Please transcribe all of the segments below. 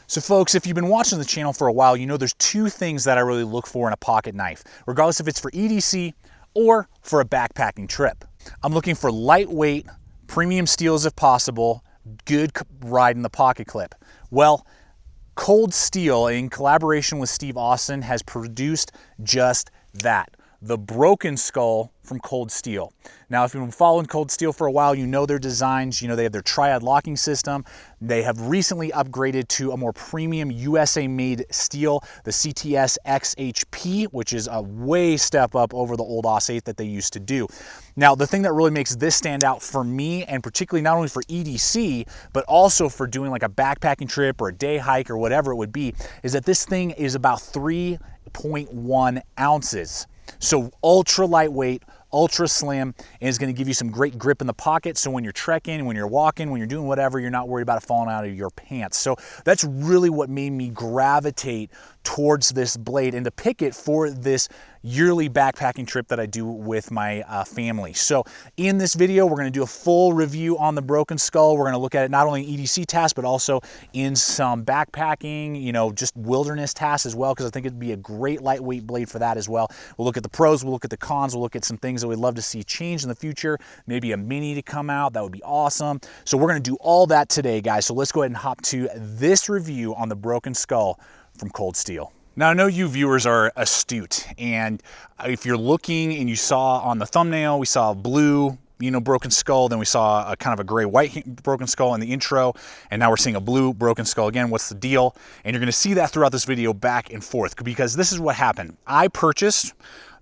So folks, if you've been watching the channel for a while, you know there's two things that I really look for in a pocket knife, regardless if it's for EDC or for a backpacking trip. I'm looking for lightweight, premium steels if possible, good ride in the pocket clip. Well, Cold Steel, in collaboration with Steve Austin, has produced just that. The Broken Skull from Cold Steel. Now, if you've been following Cold Steel for a while, you know their designs, you know they have their triad locking system. They have recently upgraded to a more premium USA-made steel, the CTS XHP, which is a way step up over the old AUS-8 that they used to do. Now, the thing that really makes this stand out for me, and particularly not only for EDC, but also for doing like a backpacking trip or a day hike or whatever it would be, is that this thing is about 3.1 ounces. So ultra lightweight, ultra slim, and is going to give you some great grip in the pocket. So when you're trekking, when you're walking, when you're doing whatever, you're not worried about it falling out of your pants. So that's really what made me gravitate towards this blade and to pick it for this yearly backpacking trip that I do with my family. So in this video, we're going to do a full review on the Broken Skull. We're going to look at it not only in EDC tasks, but also in some backpacking, you know, just wilderness tasks as well, because I think it'd be a great lightweight blade for that as well. We'll look at the pros, we'll look at the cons, we'll look at some things that we'd love to see change in the future, maybe a mini to come out, that would be awesome. So we're going to do all that today, guys. So let's go ahead and hop to this review on the Broken Skull from Cold Steel. Now, I know you viewers are astute, and if you're looking and you saw on the thumbnail, we saw blue, you know, Broken Skull, then we saw a kind of a gray-white Broken Skull in the intro, and now we're seeing a blue Broken Skull again. What's the deal? And you're going to see that throughout this video back and forth, because this is what happened. I purchased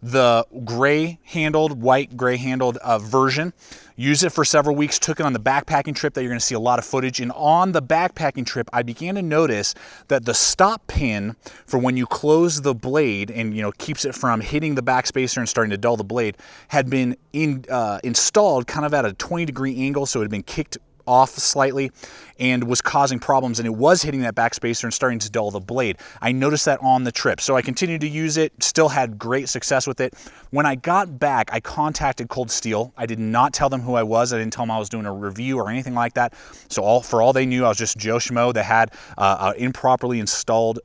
the gray-handled, white gray-handled version, used it for several weeks, took it on the backpacking trip that you're going to see a lot of footage. And on the backpacking trip, I began to notice that the stop pin for when you close the blade and, you know, keeps it from hitting the backspacer and starting to dull the blade had been installed kind of at a 20-degree angle, so it had been kicked off slightly and was causing problems, and it was hitting that backspacer and starting to dull the blade. I noticed that on the trip, so I continued to use it, still had great success with it. When I got back, I contacted Cold Steel. I did not tell them who I was. I didn't tell them I was doing a review or anything like that. So for all they knew, I was just Joe Schmo that had improperly installed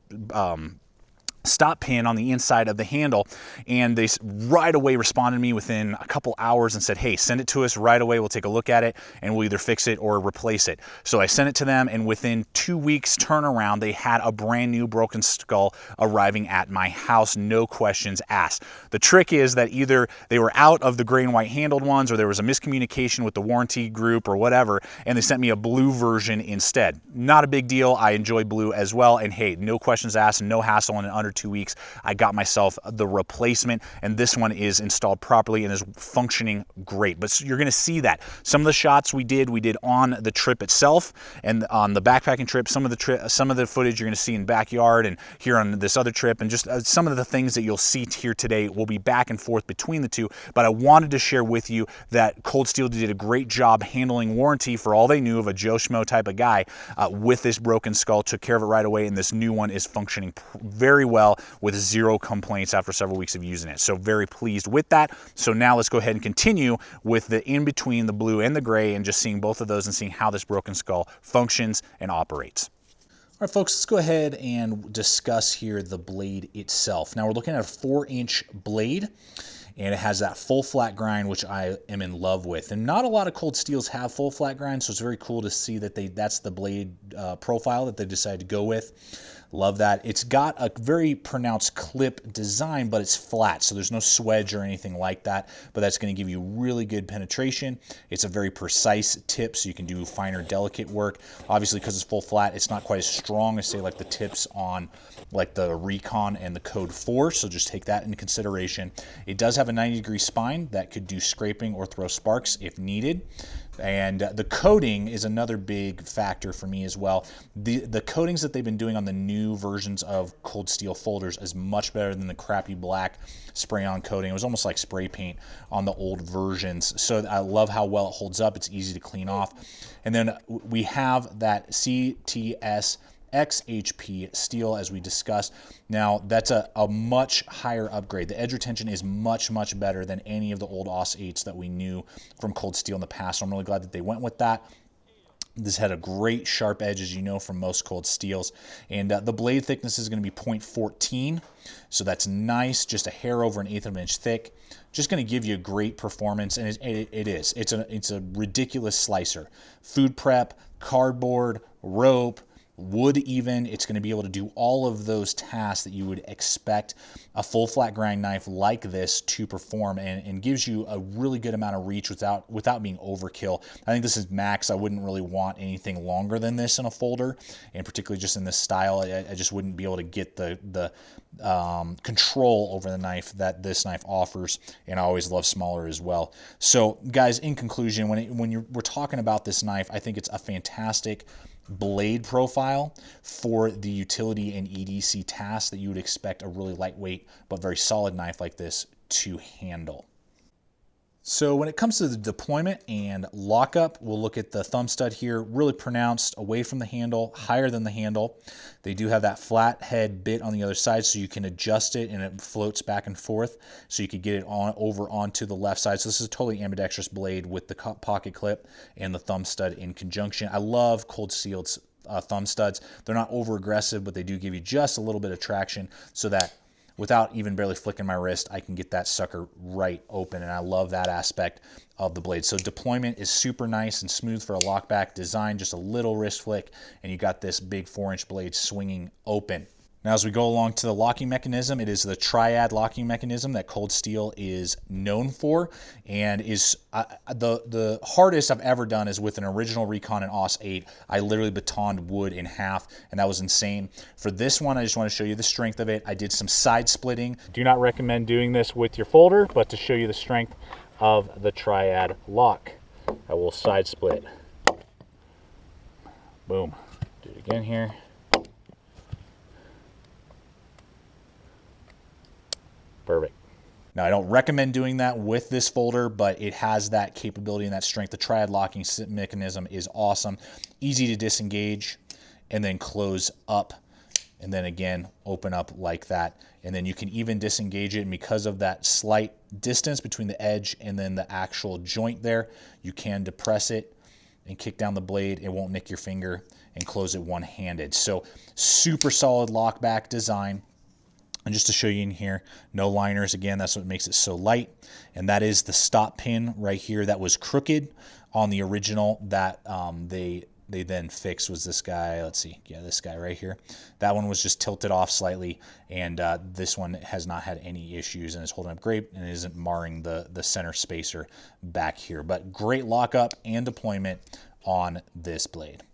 stop pin on the inside of the handle, and they right away responded to me within a couple hours and said, hey, send it to us right away, we'll take a look at it and we'll either fix it or replace it. So I sent it to them, and within 2 weeks turnaround, they had a brand new Broken Skull arriving at my house, no questions asked. The trick is that either they were out of the gray and white handled ones, or there was a miscommunication with the warranty group or whatever, and they sent me a blue version instead. Not a big deal, I enjoy blue as well, and hey, no questions asked, no hassle, and in under 2 weeks, I got myself the replacement, and this one is installed properly and is functioning great. But you're going to see that some of the shots we did on the trip itself, and on the backpacking trip, some of the footage you're going to see in backyard and here on this other trip, and just some of the things that you'll see here today will be back and forth between the two. But I wanted to share with you that Cold Steel did a great job handling warranty for all they knew of a Joe Schmo type of guy with this Broken Skull, took care of it right away, and this new one is functioning very well with zero complaints after several weeks of using it. So very pleased with that. So now let's go ahead and continue with the in between the blue and the gray, and just seeing both of those and seeing how this Broken Skull functions and operates. All right, folks, let's go ahead and discuss here the blade itself. Now we're looking at a 4-inch blade, and it has that full flat grind, which I am in love with. And not a lot of Cold Steels have full flat grind, so it's very cool to see that that's the blade profile that they decided to go with. Love that. It's got a very pronounced clip design, but it's flat, so there's no swedge or anything like that, but that's going to give you really good penetration. It's a very precise tip, so you can do finer, delicate work. Obviously, because it's full flat, it's not quite as strong as, say, like the tips on like the Recon and the Code 4, so just take that into consideration. It does have a 90-degree spine that could do scraping or throw sparks if needed. And the coating is another big factor for me as well. The coatings that they've been doing on the new versions of Cold Steel folders is much better than the crappy black spray-on coating. It was almost like spray paint on the old versions. So I love how well it holds up. It's easy to clean off. And then we have that CTS XHP steel, as we discussed. Now that's a much higher upgrade. The edge retention is much better than any of the old AUS-8s that we knew from Cold Steel in the past, so I'm really glad that they went with that. This had a great sharp edge, as you know, from most cold steels. And the blade thickness is going to be 0.14. So that's nice, just a hair over 1/8 of an inch thick. Just going to give you a great performance, and it is. It's a ridiculous slicer. Food prep, cardboard, rope, wood even. It's going to be able to do all of those tasks that you would expect a full flat grind knife like this to perform, and gives you a really good amount of reach without being overkill. I think this is max. I wouldn't really want anything longer than this in a folder, and particularly just in this style, I just wouldn't be able to get the control over the knife that this knife offers, and I always love smaller as well. So guys, in conclusion, we're talking about this knife, I think it's a fantastic blade profile for the utility and EDC tasks that you would expect a really lightweight but very solid knife like this to handle. So when it comes to the deployment and lockup, we'll look at the thumb stud here, really pronounced away from the handle, higher than the handle. They do have that flat head bit on the other side, so you can adjust it and it floats back and forth, so you could get it over onto the left side. So this is a totally ambidextrous blade with the pocket clip and the thumb stud in conjunction. I love cold sealed thumb studs. They're not over aggressive, but they do give you just a little bit of traction, so that without even barely flicking my wrist, I can get that sucker right open, and I love that aspect of the blade. So deployment is super nice and smooth for a lockback design, just a little wrist flick, and you got this big 4-inch blade swinging open. Now, as we go along to the locking mechanism, it is the triad locking mechanism that Cold Steel is known for, and is the hardest I've ever done is with an original Recon and AUS 8. I literally batoned wood in half, and that was insane. For this one, I just want to show you the strength of it. I did some side splitting. Do not recommend doing this with your folder, but to show you the strength of the triad lock, I will side split. Boom. Do it again here. Perfect. Now, I don't recommend doing that with this folder, but it has that capability and that strength. The triad locking mechanism is awesome. Easy to disengage and then close up, and then again open up like that. And then you can even disengage it, and because of that slight distance between the edge and then the actual joint there, you can depress it and kick down the blade. It won't nick your finger, and close it one-handed. So super solid lockback design. And just to show you in here, no liners. Again, that's what makes it so light. And that is the stop pin right here that was crooked on the original that they then fixed, was this guy. Let's see. Yeah, this guy right here. That one was just tilted off slightly, and this one has not had any issues and is holding up great, and it isn't marring the center spacer back here. But great lockup and deployment on this blade.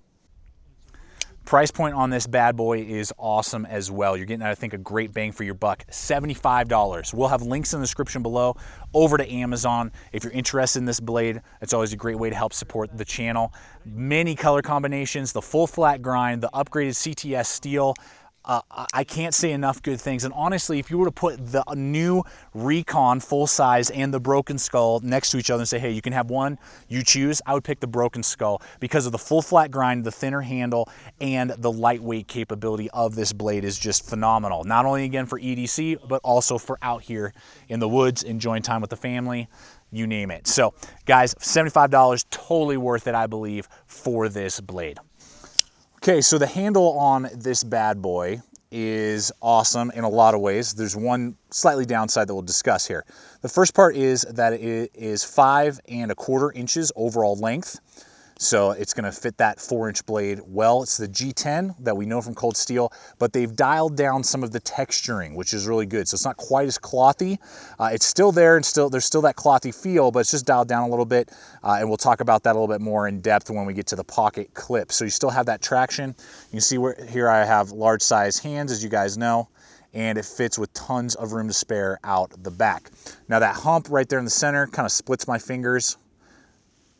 Price point on this bad boy is awesome as well. You're getting, I think, a great bang for your buck. $75. We'll have links in the description below over to Amazon. If you're interested in this blade, it's always a great way to help support the channel. Many color combinations, the full flat grind, the upgraded CTS steel. I can't say enough good things. And honestly, if you were to put the new Recon full size and the Broken Skull next to each other and say, hey, you can have one, you choose, I would pick the Broken Skull because of the full flat grind, the thinner handle, and the lightweight capability of this blade is just phenomenal. Not only again for EDC, but also for out here in the woods, enjoying time with the family, you name it. So guys, $75, totally worth it, I believe, for this blade. Okay, so the handle on this bad boy is awesome in a lot of ways. There's one slightly downside that we'll discuss here. The first part is that it is 5 1/4 inches overall length. So it's gonna fit that 4-inch blade well. It's the G10 that we know from Cold Steel, but they've dialed down some of the texturing, which is really good. So it's not quite as clothy. It's still there, and there's still that clothy feel, but it's just dialed down a little bit. And we'll talk about that a little bit more in depth when we get to the pocket clip. So you still have that traction. You can see here I have large size hands, as you guys know, and it fits with tons of room to spare out the back. Now that hump right there in the center kind of splits my fingers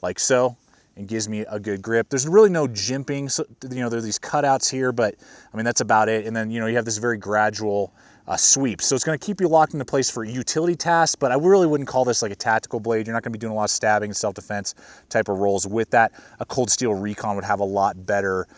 like so, and gives me a good grip. There's really no jimping, so there are these cutouts here, but I mean that's about it. And then you have this very gradual sweep, so it's going to keep you locked into place for utility tasks. But I really wouldn't call this like a tactical blade. You're not going to be doing a lot of stabbing, self-defense type of roles with that. A Cold Steel Recon would have a lot better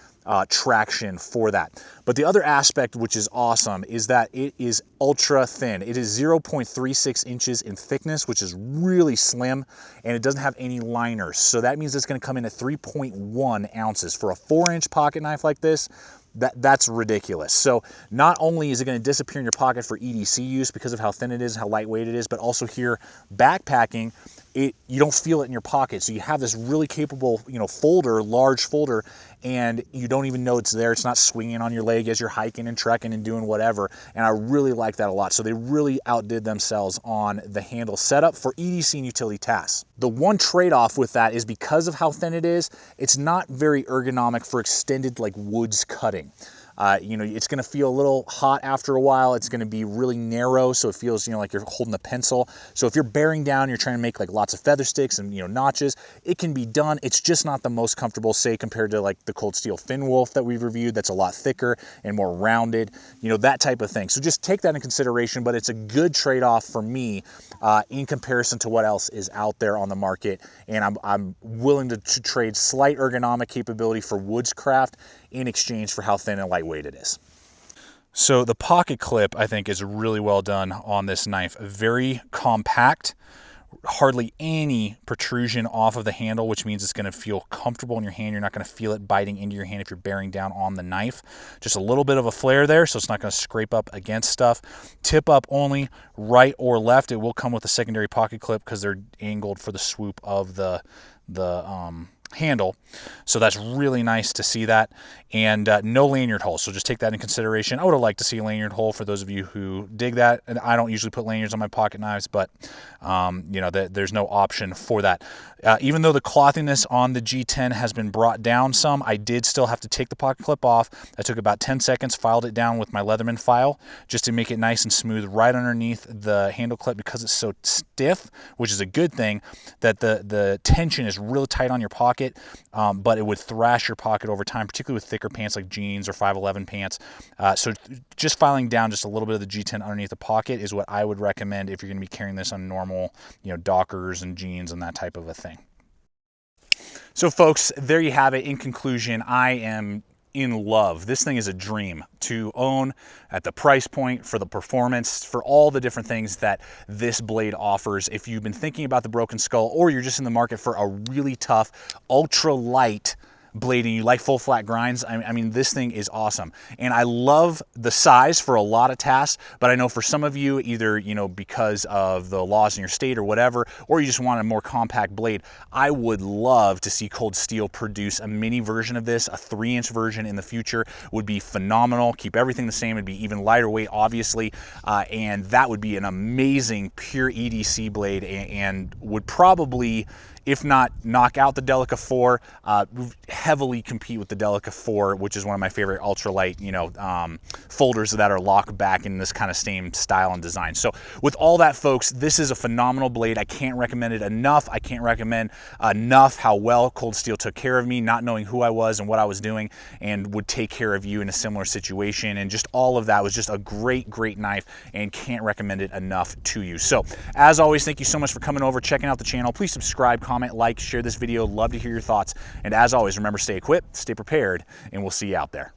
traction for that. But the other aspect, which is awesome, is that it is ultra thin. It is 0.36 inches in thickness, which is really slim, and it doesn't have any liners. So that means it's going to come in at 3.1 ounces. For a 4-inch pocket knife like this, that's ridiculous. So not only is it going to disappear in your pocket for EDC use because of how thin it is, how lightweight it is, but also here backpacking, you don't feel it in your pocket. So you have this really capable, folder, large folder, and you don't even know it's there. It's not swinging on your leg as you're hiking and trekking and doing whatever. And I really like that a lot. So they really outdid themselves on the handle setup for EDC and utility tasks. The one trade-off with that is because of how thin it is, it's not very ergonomic for extended woods cutting. It's going to feel a little hot after a while. It's going to be really narrow, so it feels, like you're holding a pencil. So if you're bearing down, you're trying to make lots of feather sticks and, notches, it can be done. It's just not the most comfortable, say, compared to the Cold Steel Finn Wolf that we've reviewed. That's a lot thicker and more rounded, that type of thing. So just take that in consideration, but it's a good trade-off for me in comparison to what else is out there on the market. And I'm willing to trade slight ergonomic capability for bushcraft in exchange for how thin and lightweight it is. So the pocket clip, I think, is really well done on this knife. Very compact, hardly any protrusion off of the handle, which means it's going to feel comfortable in your hand. You're not going to feel it biting into your hand if you're bearing down on the knife. Just a little bit of a flare there, so it's not going to scrape up against stuff. Tip up only, right or left. It will come with a secondary pocket clip because they're angled for the swoop of the handle. So that's really nice to see that. And no lanyard hole, so just take that in consideration. I would have liked to see a lanyard hole for those of you who dig that. And I don't usually put lanyards on my pocket knives, but there's no option for that. Even though the clothiness on the G10 has been brought down some, I did still have to take the pocket clip off. I took about 10 seconds, filed it down with my Leatherman file just to make it nice and smooth right underneath the handle clip, because it's so stiff, which is a good thing, that the tension is really tight on your pocket, but it would thrash your pocket over time, particularly with thicker pants like jeans or 511 pants. So just filing down just a little bit of the G10 underneath the pocket is what I would recommend if you're going to be carrying this on normal, Dockers and jeans and that type of a thing. So folks, there you have it. In conclusion, I am in love. This thing is a dream to own at the price point, for the performance, for all the different things that this blade offers. If you've been thinking about the Broken Skull, or you're just in the market for a really tough, ultra light blade and you like full flat grinds, I mean, this thing is awesome. And I love the size for a lot of tasks, but I know for some of you, either, because of the laws in your state or whatever, or you just want a more compact blade, I would love to see Cold Steel produce a mini version of this. A 3-inch version in the future would be phenomenal. Keep everything the same. It'd be even lighter weight, obviously, and that would be an amazing pure EDC blade, and would probably, if not knock out the Delica 4, heavily compete with the Delica 4, which is one of my favorite ultralight, folders that are locked back in this kind of same style and design. So with all that, folks, this is a phenomenal blade. I can't recommend it enough. I can't recommend enough how well Cold Steel took care of me, not knowing who I was and what I was doing, and would take care of you in a similar situation. And just all of that was just a great, great knife, and can't recommend it enough to you. So as always, thank you so much for coming over, checking out the channel. Please subscribe, comment, like, share this video. Love to hear your thoughts. And as always, remember, stay equipped, stay prepared, and we'll see you out there.